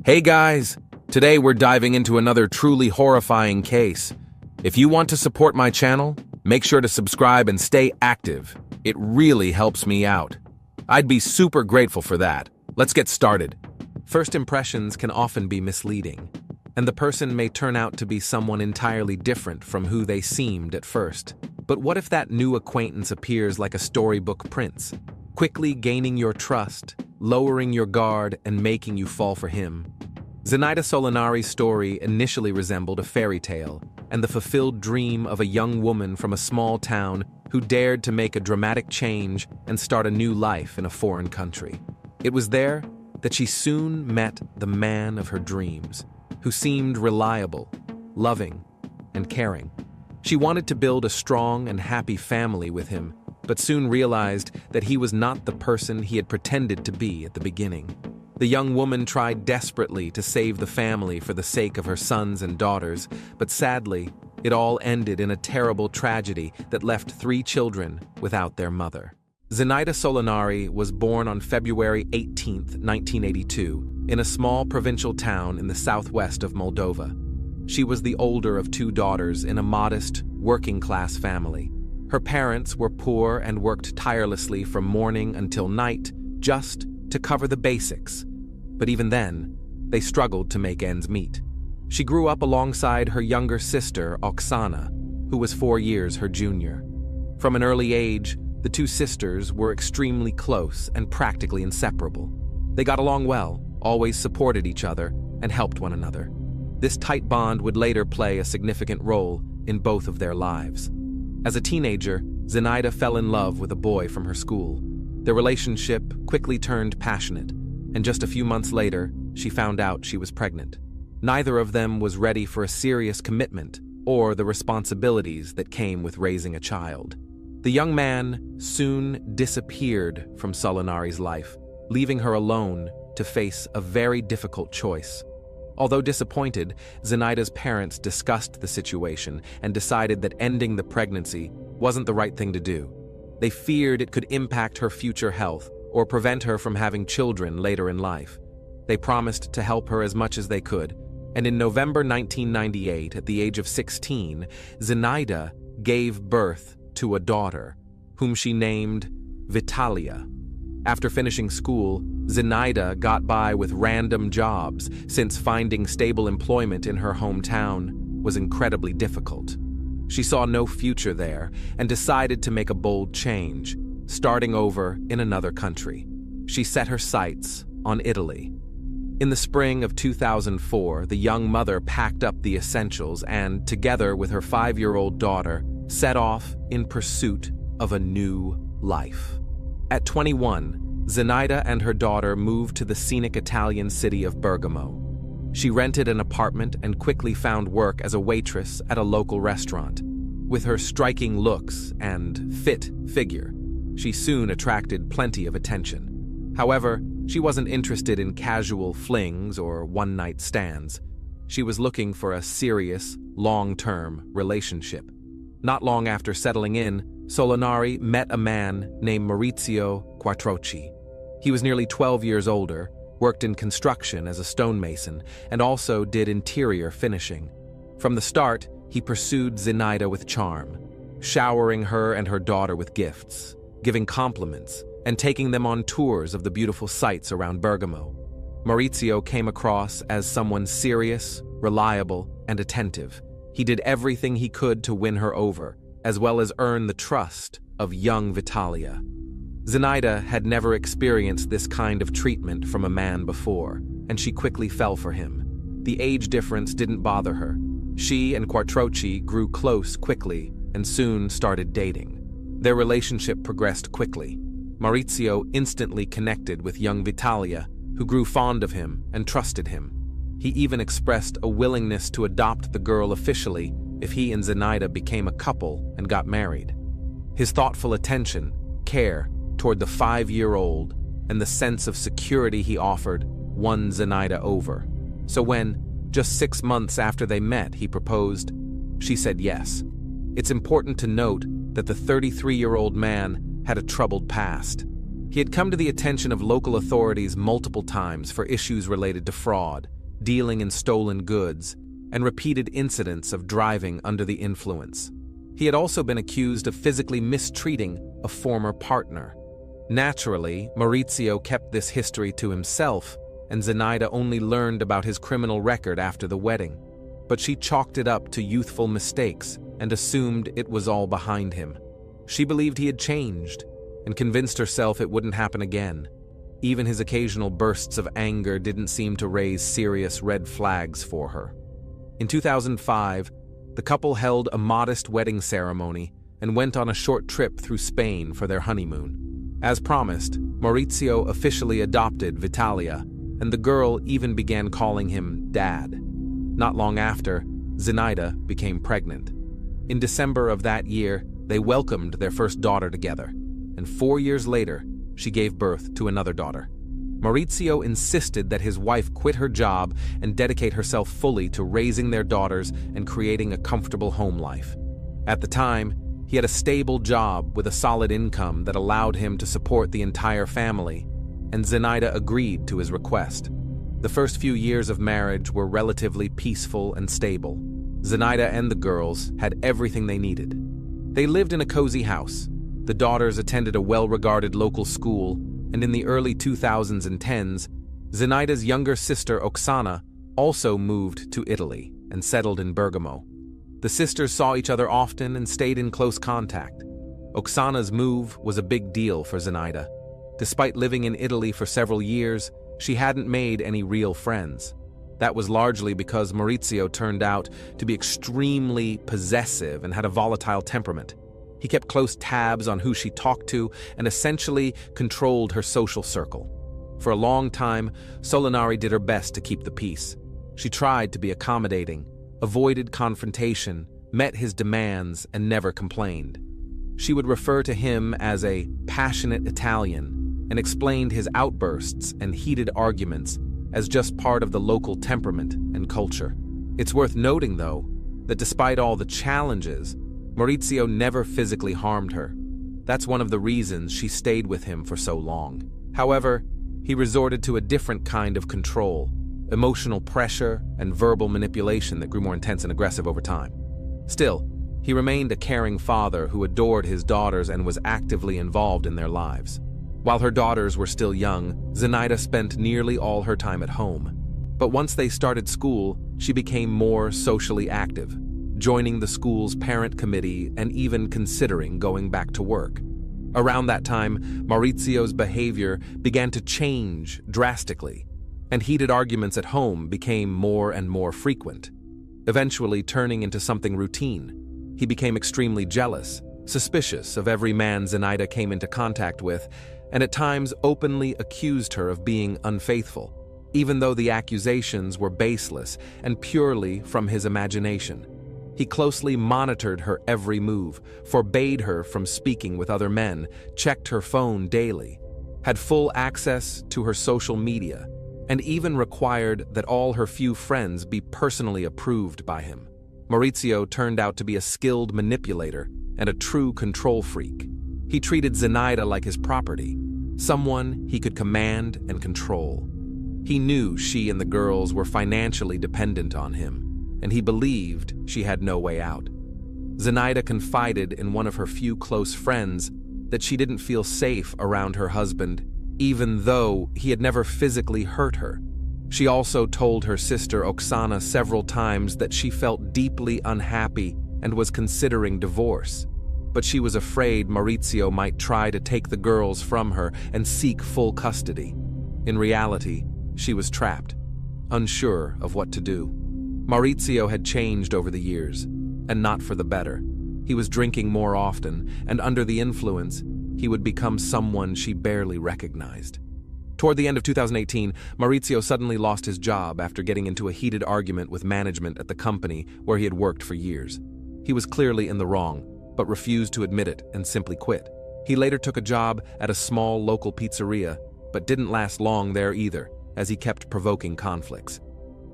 Hey guys! Today we're diving into another truly horrifying case. If you want to support my channel, make sure to subscribe and stay active. It really helps me out. I'd be super grateful for that. Let's get started. First impressions can often be misleading, and the person may turn out to be someone entirely different from who they seemed at first. But what if that new acquaintance appears like a storybook prince, quickly gaining your trust, lowering your guard, and making you fall for him? Zenaida Solinari's story initially resembled a fairy tale and the fulfilled dream of a young woman from a small town who dared to make a dramatic change and start a new life in a foreign country. It was there that she soon met the man of her dreams, who seemed reliable, loving, and caring. She wanted to build a strong and happy family with him, but soon realized that he was not the person he had pretended to be at the beginning. The young woman tried desperately to save the family for the sake of her sons and daughters, but sadly, it all ended in a terrible tragedy that left 3 children without their mother. Zenaida Solinari was born on February 18, 1982, in a small provincial town in the southwest of Moldova. She was the older of 2 daughters in a modest, working-class family. Her parents were poor and worked tirelessly from morning until night just to cover the basics. But even then, they struggled to make ends meet. She grew up alongside her younger sister, Oksana, who was 4 years her junior. From an early age, the 2 sisters were extremely close and practically inseparable. They got along well, always supported each other, and helped one another. This tight bond would later play a significant role in both of their lives. As a teenager, Zenaida fell in love with a boy from her school. Their relationship quickly turned passionate, and just a few months later, she found out she was pregnant. Neither of them was ready for a serious commitment or the responsibilities that came with raising a child. The young man soon disappeared from Solinari's life, leaving her alone to face a very difficult choice. Although disappointed, Zenaida's parents discussed the situation and decided that ending the pregnancy wasn't the right thing to do. They feared it could impact her future health or prevent her from having children later in life. They promised to help her as much as they could, and in November 1998, at the age of 16, Zenaida gave birth to a daughter, whom she named Vitalia. After finishing school, Zenaida got by with random jobs, since finding stable employment in her hometown was incredibly difficult. She saw no future there and decided to make a bold change, starting over in another country. She set her sights on Italy. In the spring of 2004, the young mother packed up the essentials and, together with her 5-year-old daughter, set off in pursuit of a new life. At 21, Zenaida and her daughter moved to the scenic Italian city of Bergamo. She rented an apartment and quickly found work as a waitress at a local restaurant. With her striking looks and fit figure, she soon attracted plenty of attention. However, she wasn't interested in casual flings or one-night stands. She was looking for a serious, long-term relationship. Not long after settling in, Solinari met a man named Maurizio Quattrocchi. He was nearly 12 years older, worked in construction as a stonemason, and also did interior finishing. From the start, he pursued Zenaida with charm, showering her and her daughter with gifts, giving compliments, and taking them on tours of the beautiful sights around Bergamo. Maurizio came across as someone serious, reliable, and attentive. He did everything he could to win her over, as well as earn the trust of young Vitalia. Zenaida had never experienced this kind of treatment from a man before, and she quickly fell for him. The age difference didn't bother her. She and Quattrocchi grew close quickly and soon started dating. Their relationship progressed quickly. Maurizio instantly connected with young Vitalia, who grew fond of him and trusted him. He even expressed a willingness to adopt the girl officially if he and Zenaida became a couple and got married. His thoughtful attention, care toward the 5-year-old, and the sense of security he offered won Zenaida over. So when, just 6 months after they met, he proposed, she said yes. It's important to note that the 33-year-old man had a troubled past. He had come to the attention of local authorities multiple times for issues related to fraud, dealing in stolen goods, and repeated incidents of driving under the influence. He had also been accused of physically mistreating a former partner. Naturally, Maurizio kept this history to himself, and Zenaida only learned about his criminal record after the wedding. But she chalked it up to youthful mistakes and assumed it was all behind him. She believed he had changed and convinced herself it wouldn't happen again. Even his occasional bursts of anger didn't seem to raise serious red flags for her. In 2005, the couple held a modest wedding ceremony and went on a short trip through Spain for their honeymoon. As promised, Maurizio officially adopted Vitalia, and the girl even began calling him Dad. Not long after, Zenaida became pregnant. In December of that year, they welcomed their first daughter together, and 4 years later, she gave birth to another daughter. Maurizio insisted that his wife quit her job and dedicate herself fully to raising their daughters and creating a comfortable home life. At the time, he had a stable job with a solid income that allowed him to support the entire family, and Zenaida agreed to his request. The first few years of marriage were relatively peaceful and stable. Zenaida and the girls had everything they needed. They lived in a cozy house. The daughters attended a well-regarded local school, and in the early 2000s and 10s, Zenaida's younger sister Oksana also moved to Italy and settled in Bergamo. The sisters saw each other often and stayed in close contact. Oksana's move was a big deal for Zenaida. Despite living in Italy for several years, she hadn't made any real friends. That was largely because Maurizio turned out to be extremely possessive and had a volatile temperament. He kept close tabs on who she talked to and essentially controlled her social circle. For a long time, Solinari did her best to keep the peace. She tried to be accommodating, avoided confrontation, met his demands, and never complained. She would refer to him as a passionate Italian and explained his outbursts and heated arguments as just part of the local temperament and culture. It's worth noting, though, that despite all the challenges, Maurizio never physically harmed her. That's one of the reasons she stayed with him for so long. However, he resorted to a different kind of control, emotional pressure and verbal manipulation that grew more intense and aggressive over time. Still, he remained a caring father who adored his daughters and was actively involved in their lives. While her daughters were still young, Zenaida spent nearly all her time at home. But once they started school, she became more socially active, joining the school's parent committee and even considering going back to work. Around that time, Maurizio's behavior began to change drastically, and heated arguments at home became more and more frequent, eventually turning into something routine. He became extremely jealous, suspicious of every man Zenaida came into contact with, and at times openly accused her of being unfaithful, even though the accusations were baseless and purely from his imagination. He closely monitored her every move, forbade her from speaking with other men, checked her phone daily, had full access to her social media, and even required that all her few friends be personally approved by him. Maurizio turned out to be a skilled manipulator and a true control freak. He treated Zenaida like his property, someone he could command and control. He knew she and the girls were financially dependent on him, and he believed she had no way out. Zenaida confided in one of her few close friends that she didn't feel safe around her husband, even though he had never physically hurt her. She also told her sister Oksana several times that she felt deeply unhappy and was considering divorce, but she was afraid Maurizio might try to take the girls from her and seek full custody. In reality, she was trapped, unsure of what to do. Maurizio had changed over the years, and not for the better. He was drinking more often, and under the influence, he would become someone she barely recognized. Toward the end of 2018, Maurizio suddenly lost his job after getting into a heated argument with management at the company where he had worked for years. He was clearly in the wrong, but refused to admit it and simply quit. He later took a job at a small local pizzeria, but didn't last long there either, as he kept provoking conflicts.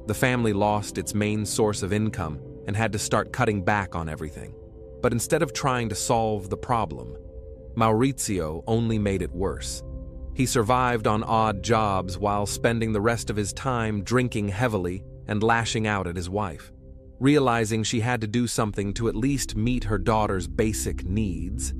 The family lost its main source of income and had to start cutting back on everything. But instead of trying to solve the problem, Maurizio only made it worse. He survived on odd jobs while spending the rest of his time drinking heavily and lashing out at his wife. Realizing she had to do something to at least meet her daughter's basic needs,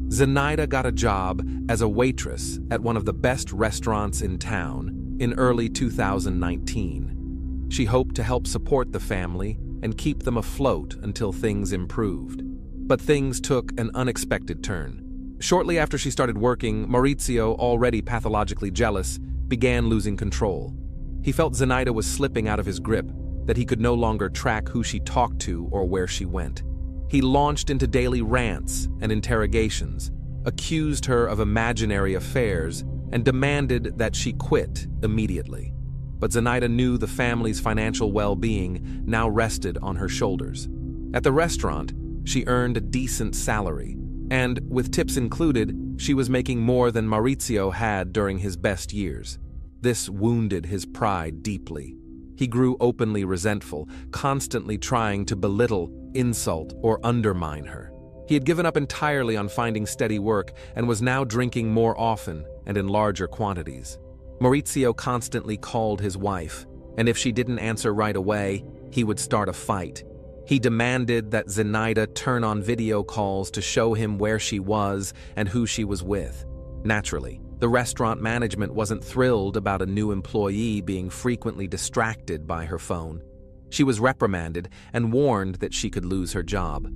Zenaida got a job as a waitress at one of the best restaurants in town in early 2019. She hoped to help support the family and keep them afloat until things improved. But things took an unexpected turn. Shortly after she started working, Maurizio, already pathologically jealous, began losing control. He felt Zenaida was slipping out of his grip, that he could no longer track who she talked to or where she went. He launched into daily rants and interrogations, accused her of imaginary affairs, and demanded that she quit immediately. But Zenaida knew the family's financial well-being now rested on her shoulders. At the restaurant, she earned a decent salary, and, with tips included, she was making more than Maurizio had during his best years. This wounded his pride deeply. He grew openly resentful, constantly trying to belittle, insult, or undermine her. He had given up entirely on finding steady work and was now drinking more often and in larger quantities. Maurizio constantly called his wife, and if she didn't answer right away, he would start a fight. He demanded that Zenaida turn on video calls to show him where she was and who she was with. Naturally, the restaurant management wasn't thrilled about a new employee being frequently distracted by her phone. She was reprimanded and warned that she could lose her job.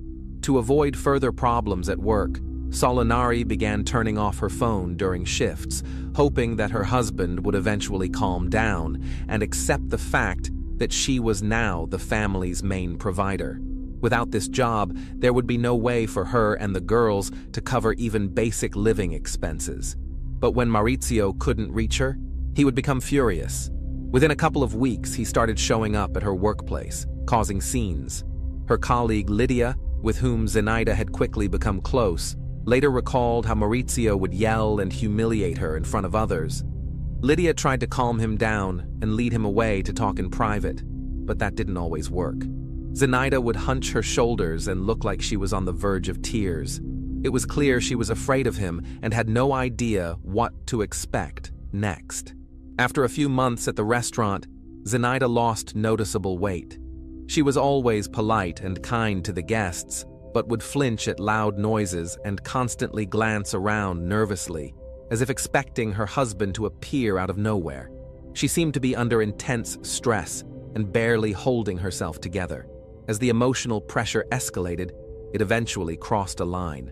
To avoid further problems at work, Solinari began turning off her phone during shifts, hoping that her husband would eventually calm down and accept the fact that she was now the family's main provider. Without this job, there would be no way for her and the girls to cover even basic living expenses. But when Maurizio couldn't reach her, he would become furious. Within a couple of weeks, he started showing up at her workplace, causing scenes. Her colleague Lydia, with whom Zenaida had quickly become close, later recalled how Maurizio would yell and humiliate her in front of others. Lydia tried to calm him down and lead him away to talk in private, but that didn't always work. Zenaida would hunch her shoulders and look like she was on the verge of tears. It was clear she was afraid of him and had no idea what to expect next. After a few months at the restaurant, Zenaida lost noticeable weight. She was always polite and kind to the guests, but would flinch at loud noises and constantly glance around nervously, as if expecting her husband to appear out of nowhere. She seemed to be under intense stress and barely holding herself together. As the emotional pressure escalated, it eventually crossed a line.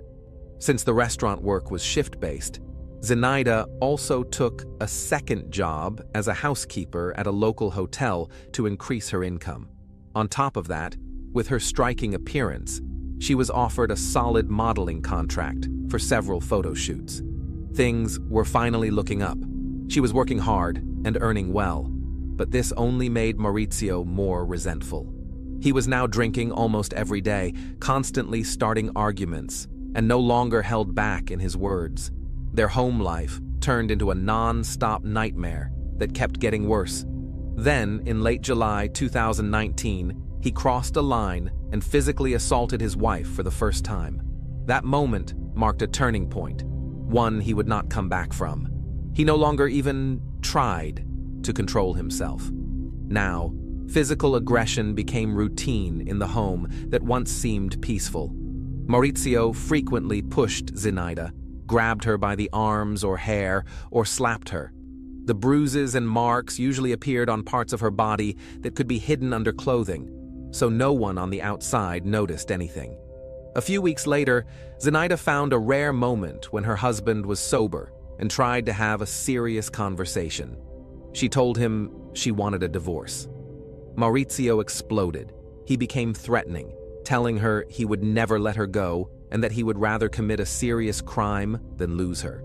Since the restaurant work was shift-based, Zenaida also took a second job as a housekeeper at a local hotel to increase her income. On top of that, with her striking appearance, she was offered a solid modeling contract for several photo shoots. Things were finally looking up. She was working hard and earning well, but this only made Maurizio more resentful. He was now drinking almost every day, constantly starting arguments, and no longer held back in his words. Their home life turned into a non-stop nightmare that kept getting worse. Then, in late July 2019, he crossed a line and physically assaulted his wife for the first time. That moment marked a turning point, one he would not come back from. He no longer even tried to control himself. Now, physical aggression became routine in the home that once seemed peaceful. Maurizio frequently pushed Zenaida, grabbed her by the arms or hair, or slapped her. The bruises and marks usually appeared on parts of her body that could be hidden under clothing, so no one on the outside noticed anything. A few weeks later, Zenaida found a rare moment when her husband was sober and tried to have a serious conversation. She told him she wanted a divorce. Maurizio exploded. He became threatening, telling her he would never let her go and that he would rather commit a serious crime than lose her.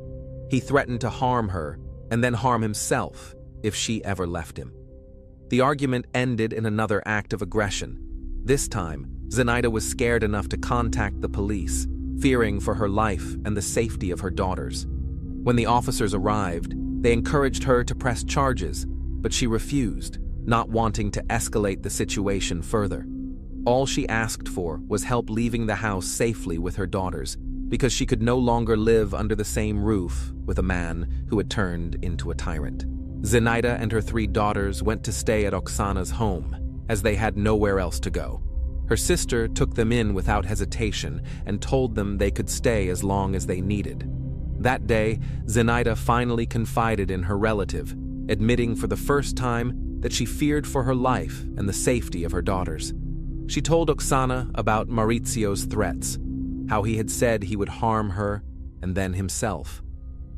He threatened to harm her and then harm himself if she ever left him. The argument ended in another act of aggression. This time, Zenaida was scared enough to contact the police, fearing for her life and the safety of her daughters. When the officers arrived, they encouraged her to press charges, but she refused, not wanting to escalate the situation further. All she asked for was help leaving the house safely with her daughters, because she could no longer live under the same roof with a man who had turned into a tyrant. Zenaida and her 3 daughters went to stay at Oksana's home, as they had nowhere else to go. Her sister took them in without hesitation and told them they could stay as long as they needed. That day, Zenaida finally confided in her relative, admitting for the first time that she feared for her life and the safety of her daughters. She told Oksana about Maurizio's threats, how he had said he would harm her and then himself.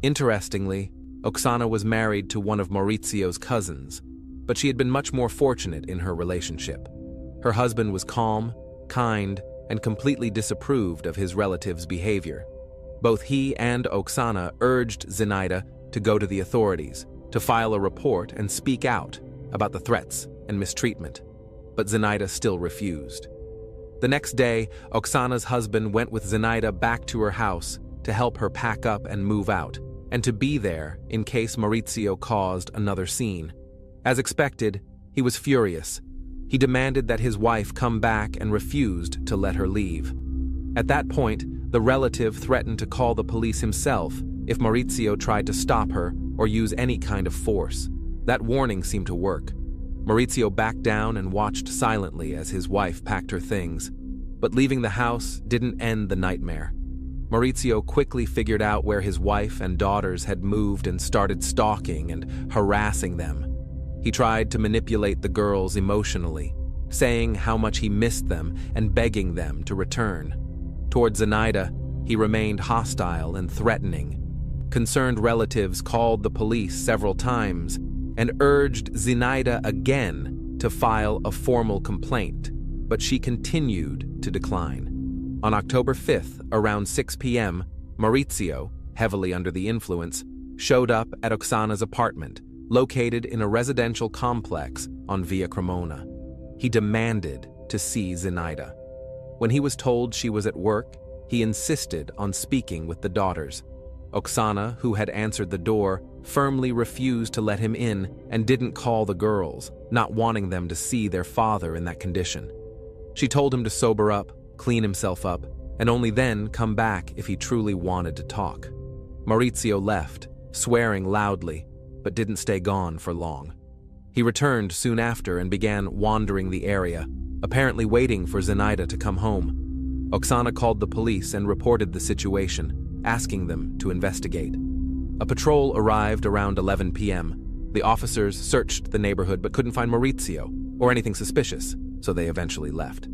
Interestingly, Oksana was married to one of Maurizio's cousins, but she had been much more fortunate in her relationship. Her husband was calm, kind, and completely disapproved of his relative's behavior. Both he and Oksana urged Zenaida to go to the authorities, to file a report and speak out about the threats and mistreatment, but Zenaida still refused. The next day, Oksana's husband went with Zenaida back to her house to help her pack up and move out, and to be there in case Maurizio caused another scene. As expected, he was furious. He demanded that his wife come back and refused to let her leave. At that point, the relative threatened to call the police himself if Maurizio tried to stop her or use any kind of force. That warning seemed to work. Maurizio backed down and watched silently as his wife packed her things. But leaving the house didn't end the nightmare. Maurizio quickly figured out where his wife and daughters had moved and started stalking and harassing them. He tried to manipulate the girls emotionally, saying how much he missed them and begging them to return. Towards Zenaida, he remained hostile and threatening. Concerned relatives called the police several times and urged Zenaida again to file a formal complaint, but she continued to decline. On October 5th, around 6 p.m., Maurizio, heavily under the influence, showed up at Oksana's apartment, located in a residential complex on Via Cremona. He demanded to see Zenaida. When he was told she was at work, he insisted on speaking with the daughters. Oksana, who had answered the door, firmly refused to let him in and didn't call the girls, not wanting them to see their father in that condition. She told him to sober up, clean himself up, and only then come back if he truly wanted to talk. Maurizio left, swearing loudly, but didn't stay gone for long. He returned soon after and began wandering the area, apparently waiting for Zenaida to come home. Oksana called the police and reported the situation, asking them to investigate. A patrol arrived around 11 p.m. The officers searched the neighborhood but couldn't find Maurizio or anything suspicious, so they eventually left.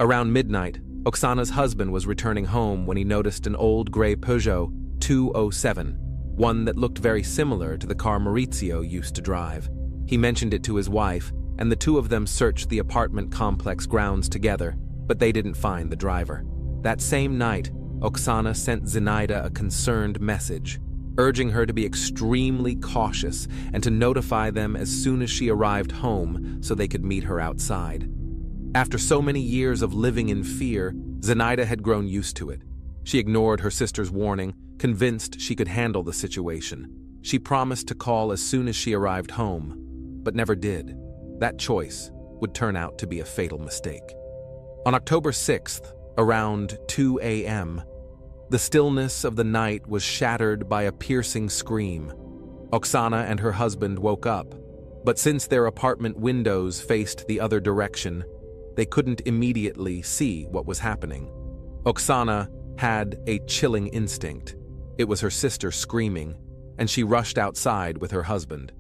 Around midnight, Oksana's husband was returning home when he noticed an old gray Peugeot 207, one that looked very similar to the car Maurizio used to drive. He mentioned it to his wife, and the two of them searched the apartment complex grounds together, but they didn't find the driver. That same night, Oksana sent Zenaida a concerned message, urging her to be extremely cautious and to notify them as soon as she arrived home so they could meet her outside. After so many years of living in fear, Zenaida had grown used to it. She ignored her sister's warning, convinced she could handle the situation. She promised to call as soon as she arrived home, but never did. That choice would turn out to be a fatal mistake. On October 6th, around 2 a.m., the stillness of the night was shattered by a piercing scream. Oksana and her husband woke up, but since their apartment windows faced the other direction, they couldn't immediately see what was happening. Oksana had a chilling instinct. It was her sister screaming, and she rushed outside with her husband.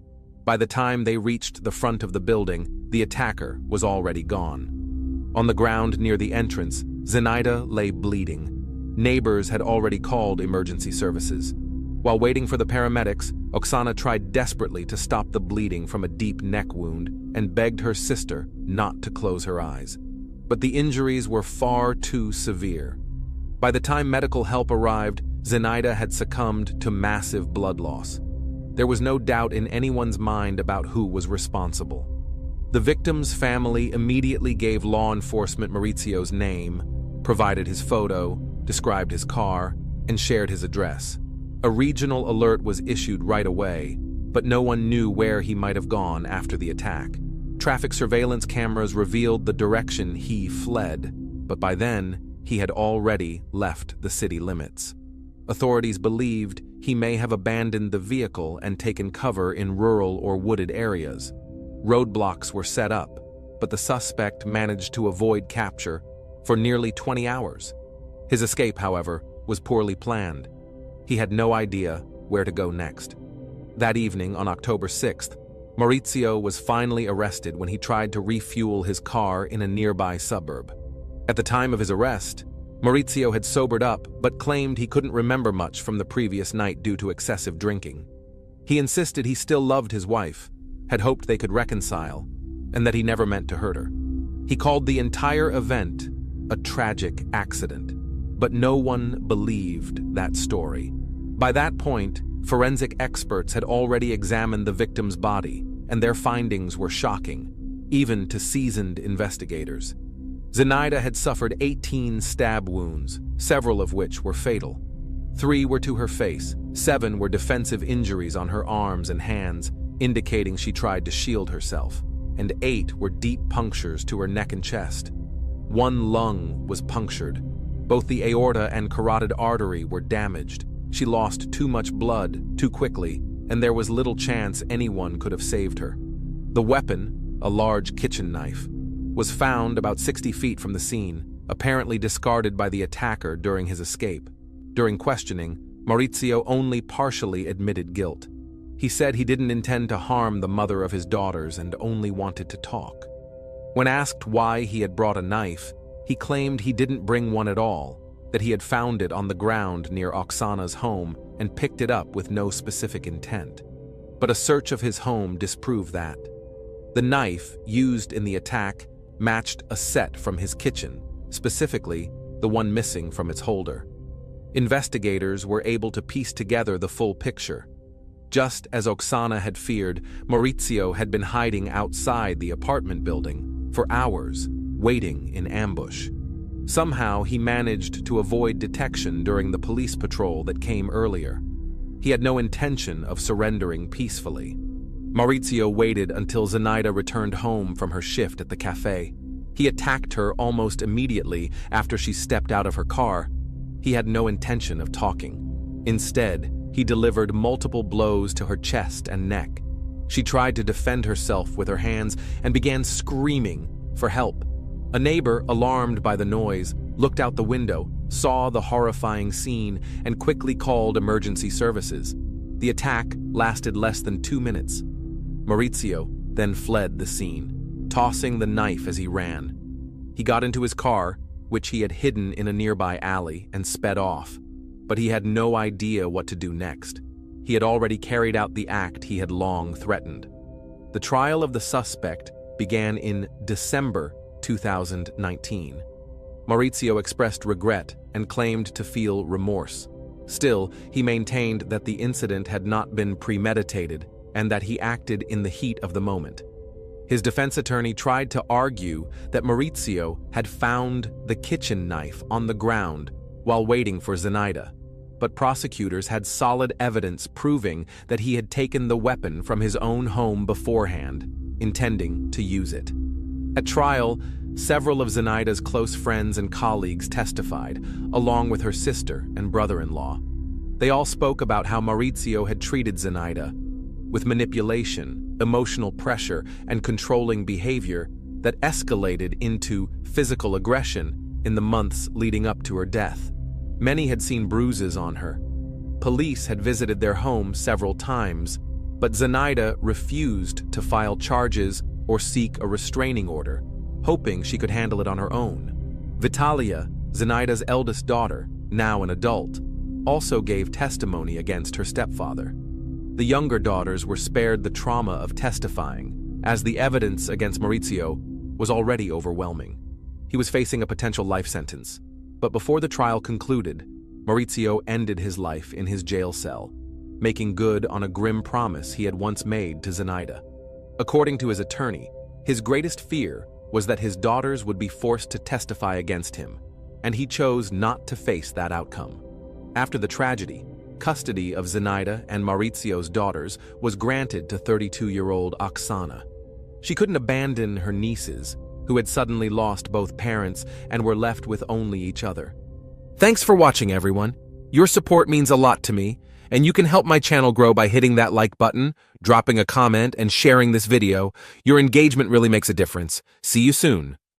By the time they reached the front of the building, the attacker was already gone. On the ground near the entrance, Zenaida lay bleeding. Neighbors had already called emergency services. While waiting for the paramedics, Oksana tried desperately to stop the bleeding from a deep neck wound and begged her sister not to close her eyes. But the injuries were far too severe. By the time medical help arrived, Zenaida had succumbed to massive blood loss. There was no doubt in anyone's mind about who was responsible. The victim's family immediately gave law enforcement Maurizio's name, provided his photo, described his car, and shared his address. A regional alert was issued right away, but no one knew where he might have gone after the attack. Traffic surveillance cameras revealed the direction he fled, but by then, he had already left the city limits. Authorities believed he may have abandoned the vehicle and taken cover in rural or wooded areas. Roadblocks were set up, but the suspect managed to avoid capture for nearly 20 hours. His escape, however, was poorly planned. He had no idea where to go next. That evening, on October 6th, Maurizio was finally arrested when he tried to refuel his car in a nearby suburb. At the time of his arrest, Maurizio had sobered up but claimed he couldn't remember much from the previous night due to excessive drinking. He insisted he still loved his wife, had hoped they could reconcile, and that he never meant to hurt her. He called the entire event a tragic accident, but no one believed that story. By that point, forensic experts had already examined the victim's body, and their findings were shocking, even to seasoned investigators. Zenaida had suffered 18 stab wounds, several of which were fatal. 3 were to her face, 7 were defensive injuries on her arms and hands, indicating she tried to shield herself, and 8 were deep punctures to her neck and chest. 1 lung was punctured. Both the aorta and carotid artery were damaged. She lost too much blood too quickly, and there was little chance anyone could have saved her. The weapon, a large kitchen knife, was found about 60 feet from the scene, apparently discarded by the attacker during his escape. During questioning, Maurizio only partially admitted guilt. He said he didn't intend to harm the mother of his daughters and only wanted to talk. When asked why he had brought a knife, he claimed he didn't bring one at all, that he had found it on the ground near Oksana's home and picked it up with no specific intent. But a search of his home disproved that. The knife used in the attack matched a set from his kitchen, specifically the one missing from its holder. Investigators were able to piece together the full picture. Just as Oksana had feared, Maurizio had been hiding outside the apartment building for hours, waiting in ambush. Somehow he managed to avoid detection during the police patrol that came earlier. He had no intention of surrendering peacefully. Maurizio waited until Zenaida returned home from her shift at the cafe. He attacked her almost immediately after she stepped out of her car. He had no intention of talking. Instead, he delivered multiple blows to her chest and neck. She tried to defend herself with her hands and began screaming for help. A neighbor, alarmed by the noise, looked out the window, saw the horrifying scene, and quickly called emergency services. The attack lasted less than 2 minutes. Maurizio then fled the scene, tossing the knife as he ran. He got into his car, which he had hidden in a nearby alley, and sped off. But he had no idea what to do next. He had already carried out the act he had long threatened. The trial of the suspect began in December 2019. Maurizio expressed regret and claimed to feel remorse. Still, he maintained that the incident had not been premeditated and that he acted in the heat of the moment. His defense attorney tried to argue that Maurizio had found the kitchen knife on the ground while waiting for Zenaida, but prosecutors had solid evidence proving that he had taken the weapon from his own home beforehand, intending to use it. At trial, several of Zenaida's close friends and colleagues testified, along with her sister and brother-in-law. They all spoke about how Maurizio had treated Zenaida with manipulation, emotional pressure, and controlling behavior that escalated into physical aggression in the months leading up to her death. Many had seen bruises on her. Police had visited their home several times, but Zenaida refused to file charges or seek a restraining order, hoping she could handle it on her own. Vitalia, Zenaida's eldest daughter, now an adult, also gave testimony against her stepfather. The younger daughters were spared the trauma of testifying, as the evidence against Maurizio was already overwhelming. He was facing a potential life sentence, but before the trial concluded, Maurizio ended his life in his jail cell, making good on a grim promise he had once made to Zenaida. According to his attorney, his greatest fear was that his daughters would be forced to testify against him, and he chose not to face that outcome. After the tragedy, custody of Zenaida and Maurizio's daughters was granted to 32-year-old Oksana. She couldn't abandon her nieces, who had suddenly lost both parents and were left with only each other. Thanks for watching, everyone. Your support means a lot to me, and you can help my channel grow by hitting that like button, dropping a comment, and sharing this video. Your engagement really makes a difference. See you soon.